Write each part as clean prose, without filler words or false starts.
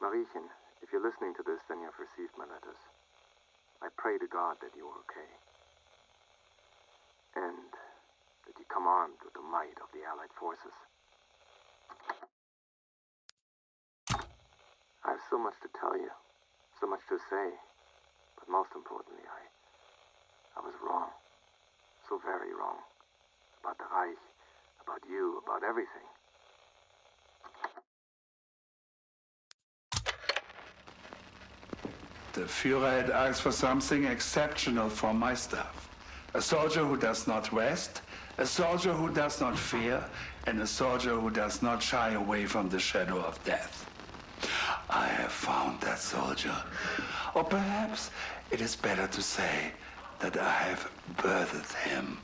Mariechen, if you're listening to this, then you have received my letters. I pray to God that you are okay. And that you come armed with the might of the Allied forces. I have so much to tell you, so much to say, but most importantly, I was wrong. So very wrong. About the Reich, about you, about everything. The Führer had asked for something exceptional from my staff. A soldier who does not rest, a soldier who does not fear, and a soldier who does not shy away from the shadow of death. I have found that soldier. Or perhaps it is better to say that I have birthed him.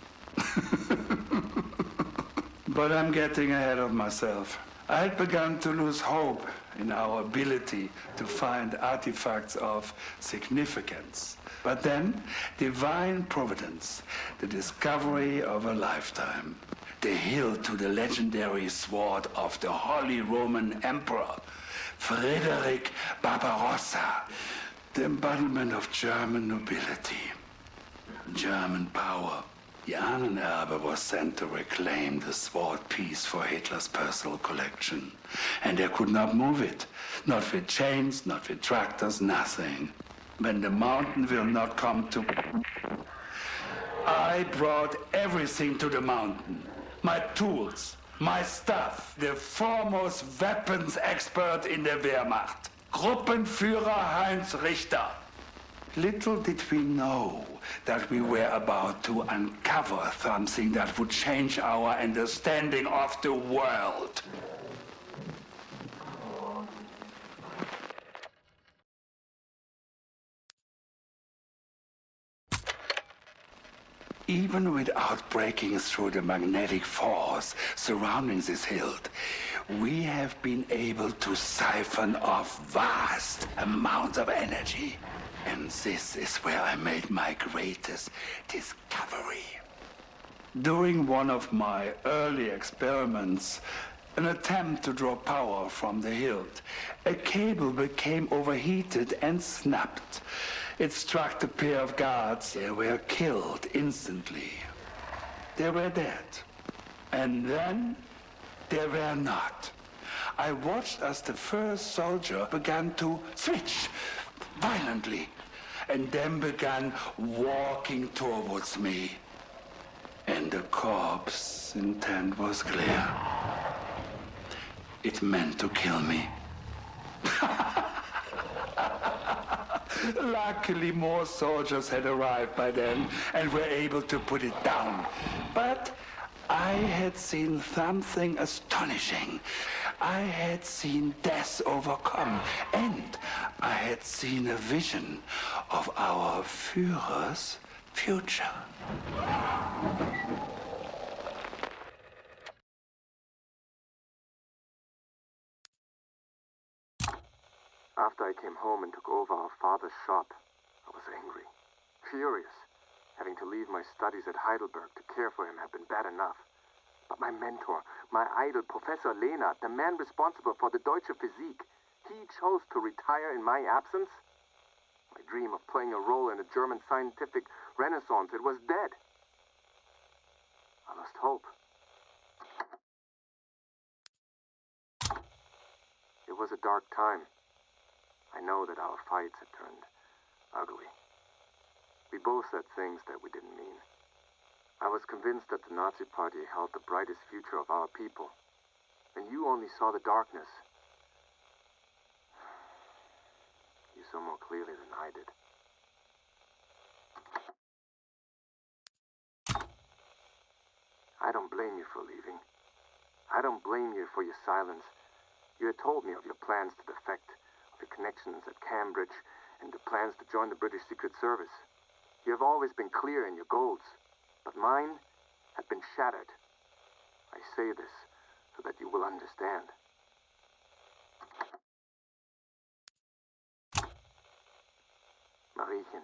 But I'm getting ahead of myself. I had begun to lose hope in our ability to find artifacts of significance. But then, divine providence, the discovery of a lifetime, the hilt to the legendary sword of the Holy Roman Emperor, Frederick Barbarossa, the embodiment of German nobility, German power. The Ahnenerbe was sent to reclaim the sword piece for Hitler's personal collection. And they could not move it. Not with chains, not with tractors, nothing. When the mountain will not come to... I brought everything to the mountain. My tools, my stuff, the foremost weapons expert in the Wehrmacht. Gruppenführer Heinz Richter. Little did we know that we were about to uncover something that would change our understanding of the world. Even without breaking through the magnetic force surrounding this hilt, we have been able to siphon off vast amounts of energy. And this is where I made my greatest discovery. During one of my early experiments, an attempt to draw power from the hilt, a cable became overheated and snapped. It struck the pair of guards. They were killed instantly. They were dead. And then they were not. I watched as the first soldier began to switch violently, and then began walking towards me. And the corpse's intent was clear. It meant to kill me. Luckily, more soldiers had arrived by then and were able to put it down. But I had seen something astonishing. I had seen death overcome, and I had seen a vision of our Führer's future. After I came home and took over our father's shop, I was angry, furious. Having to leave my studies at Heidelberg to care for him had been bad enough. But my mentor, my idol, Professor Lehnert, the man responsible for the Deutsche Physik, he chose to retire in my absence? My dream of playing a role in a German scientific renaissance, it was dead. I lost hope. It was a dark time. I know that our fights had turned ugly. We both said things that we didn't mean. I was convinced that the Nazi Party held the brightest future of our people, and you only saw the darkness. You saw more clearly than I did. I don't blame you for leaving. I don't blame you for your silence. You had told me of your plans to defect, of your connections at Cambridge, and the plans to join the British Secret Service. You have always been clear in your goals, but mine have been shattered. I say this so that you will understand. Mariechen,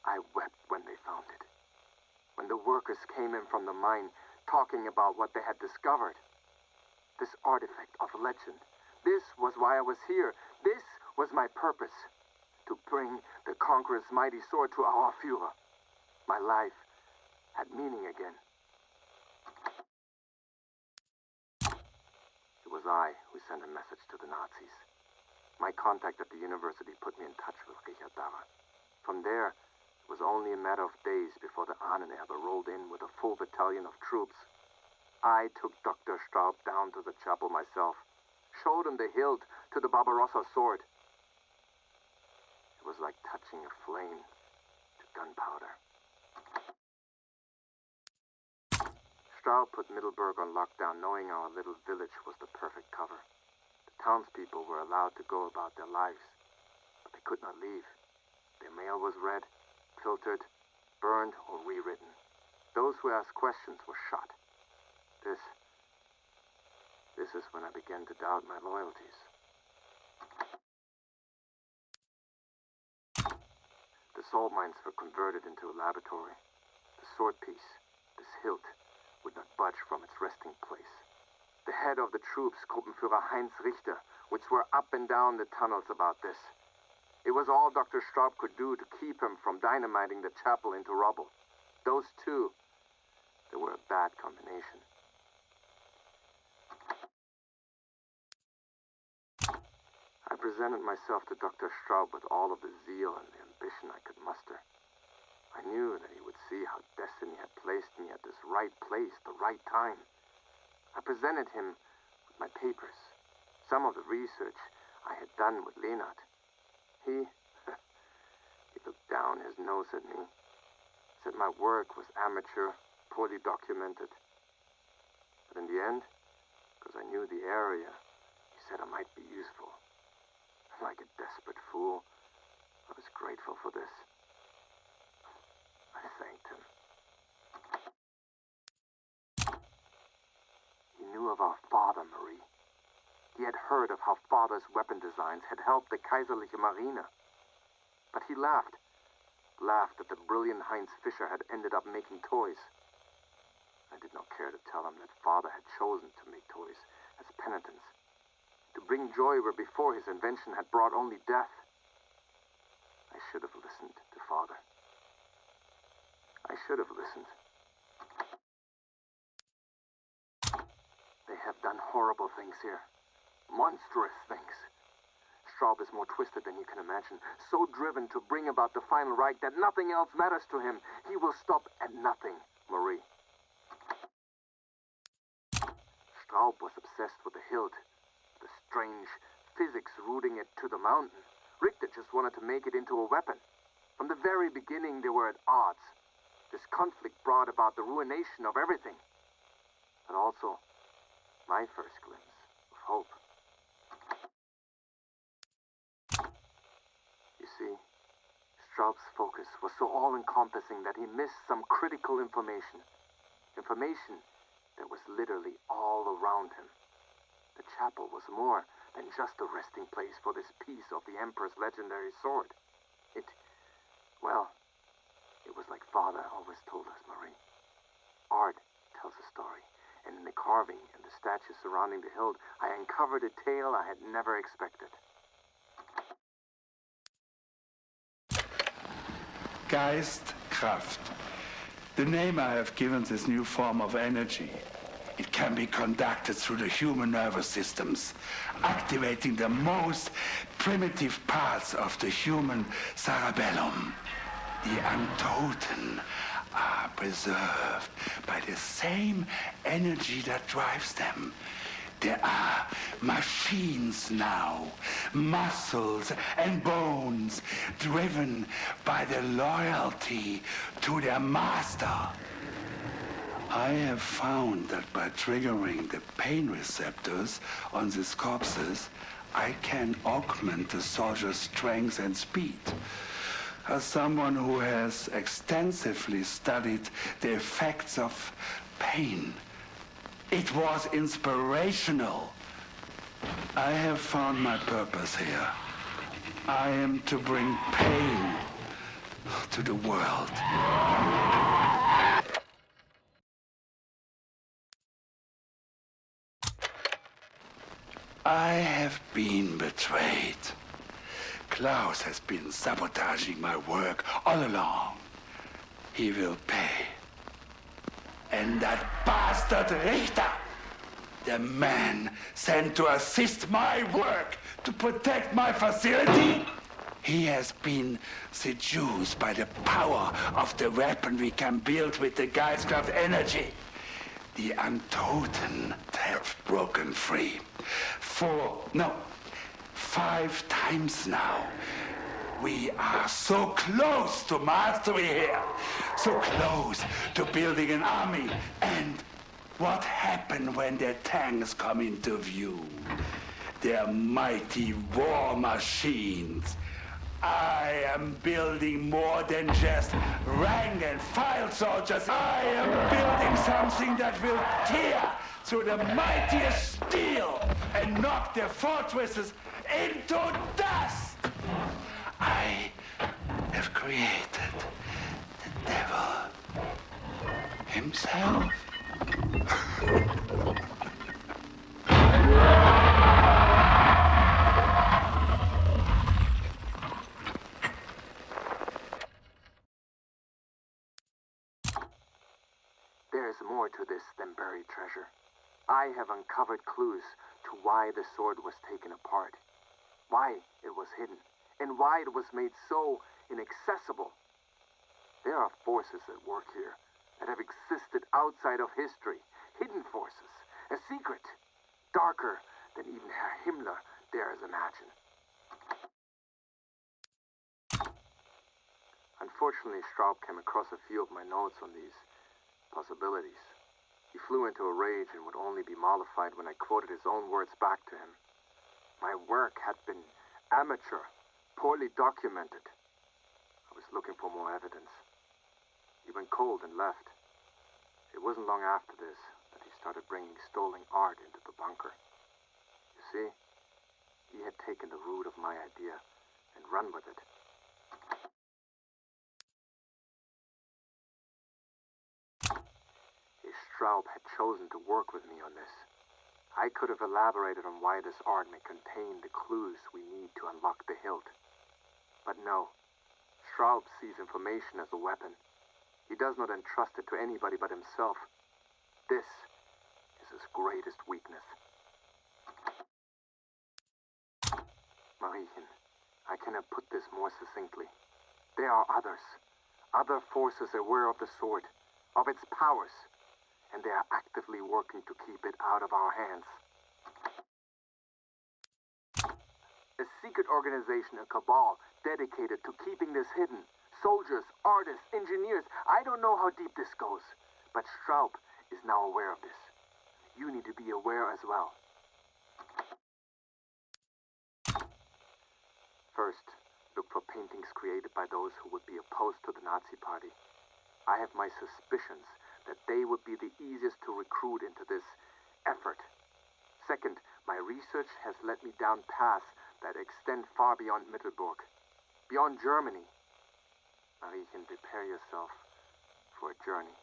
I wept when they found it. When the workers came in from the mine, talking about what they had discovered. This artifact of legend. This was why I was here. This was my purpose. To bring the Conqueror's mighty sword to our Führer. My life had meaning again. It was I who sent a message to the Nazis. My contact at the university put me in touch with Richard Darrer. From there, it was only a matter of days before the Ahnenerbe rolled in with a full battalion of troops. I took Dr. Straub down to the chapel myself, showed him the hilt to the Barbarossa sword. It was like touching a flame to gunpowder. Straub put Middleburg on lockdown, knowing our little village was the perfect cover. The townspeople were allowed to go about their lives, but they could not leave. Their mail was read, filtered, burned, or rewritten. Those who asked questions were shot. This is when I began to doubt my loyalties. The salt mines were converted into a laboratory. The sword piece, this hilt, would not budge from its resting place. The head of the troops, Gruppenführer Heinz Richter, would swear up and down the tunnels about this. It was all Dr. Straub could do to keep him from dynamiting the chapel into rubble. Those two, they were a bad combination. I presented myself to Dr. Straub with all of the zeal and the ambition I could muster. I knew that he would see how destiny had placed me at this right place, the right time. I presented him with my papers, some of the research I had done with Leonard. He looked down his nose at me, said my work was amateur, poorly documented. But in the end, because I knew the area, he said I might be useful. Like a desperate fool, I was grateful for this. I thanked him. He knew of our father, Marie. He had heard of how father's weapon designs had helped the Kaiserliche Marine. But he laughed that the brilliant Heinz Fischer had ended up making toys. I did not care to tell him that father had chosen to make toys as penitence, to bring joy where before his invention had brought only death. I should have listened to father. I should have listened. They have done horrible things here. Monstrous things. Straub is more twisted than you can imagine. So driven to bring about the final right that nothing else matters to him. He will stop at nothing, Marie. Straub was obsessed with the hilt. The strange physics rooting it to the mountain. Richter just wanted to make it into a weapon. From the very beginning, they were at odds. This conflict brought about the ruination of everything. But also, my first glimpse of hope. You see, Straub's focus was so all-encompassing that he missed some critical information. Information that was literally all around him. The chapel was more than just a resting place for this piece of the Emperor's legendary sword. It was like Father always told us, Marie. Art tells a story, and in the carving and the statues surrounding the hilt, I uncovered a tale I had never expected. Geist, Kraft. The name I have given this new form of energy. It can be conducted through the human nervous systems, activating the most primitive parts of the human cerebellum. The Untoten are preserved by the same energy that drives them. They are machines now, muscles and bones, driven by the loyalty to their master. I have found that by triggering the pain receptors on these corpses, I can augment the soldier's strength and speed. As someone who has extensively studied the effects of pain, it was inspirational. I have found my purpose here. I am to bring pain to the world. I have been betrayed. Klaus has been sabotaging my work all along. He will pay. And that bastard Richter, the man sent to assist my work, to protect my facility, he has been seduced by the power of the weapon we can build with the Geistkraft energy. The Untoten have broken free. 5 times now. We are so close to mastery here. So close to building an army. And what happened when their tanks come into view? Their mighty war machines. I am building more than just rank and file soldiers. I am building something that will tear through the mightiest steel and knock their fortresses into dust. I have created the devil himself. There is more to this than buried treasure. I have uncovered clues to why the sword was taken apart, why it was hidden, and why it was made so inaccessible. There are forces at work here that have existed outside of history, hidden forces, a secret, darker than even Herr Himmler dares imagine. Unfortunately, Straub came across a few of my notes on these possibilities. He flew into a rage and would only be mollified when I quoted his own words back to him. My work had been amateur, poorly documented. I was looking for more evidence. He went cold and left. It wasn't long after this that he started bringing stolen art into the bunker. You see, he had taken the root of my idea and run with it. If Straub had chosen to work with me on this, I could have elaborated on why this art may contain the clues we need to unlock the hilt. But no, Straub sees information as a weapon. He does not entrust it to anybody but himself. This is his greatest weakness. Mariechen, I cannot put this more succinctly. There are others. Other forces aware of the sword, of its powers, and they are actively working to keep it out of our hands. A secret organization, a cabal, dedicated to keeping this hidden. Soldiers, artists, engineers, I don't know how deep this goes, but Straub is now aware of this. You need to be aware as well. First, look for paintings created by those who would be opposed to the Nazi Party. I have my suspicions that they would be the easiest to recruit into this effort. Second, my research has led me down paths that extend far beyond Mittelburg, beyond Germany. Now you can prepare yourself for a journey.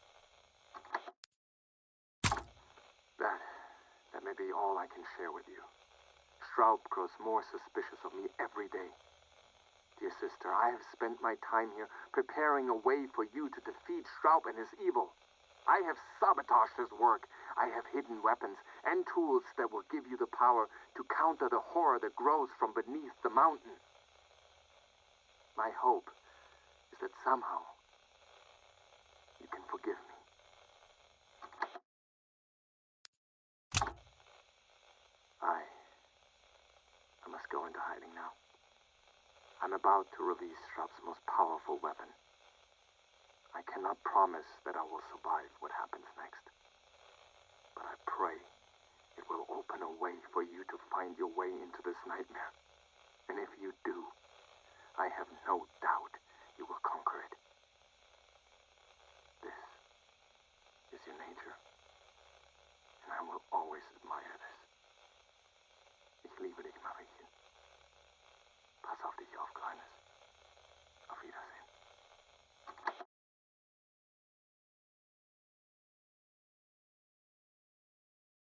That may be all I can share with you. Straub grows more suspicious of me every day. Dear sister, I have spent my time here preparing a way for you to defeat Straub and his evil. I have sabotaged his work. I have hidden weapons and tools that will give you the power to counter the horror that grows from beneath the mountain. My hope is that somehow you can forgive me. I must go into hiding now. I'm about to release Straub's most powerful weapon. I cannot promise that I will survive what happens next. But I pray it will open a way for you to find your way into this nightmare. And if you do, I have no doubt you will conquer it. This is your nature, and I will always admire it.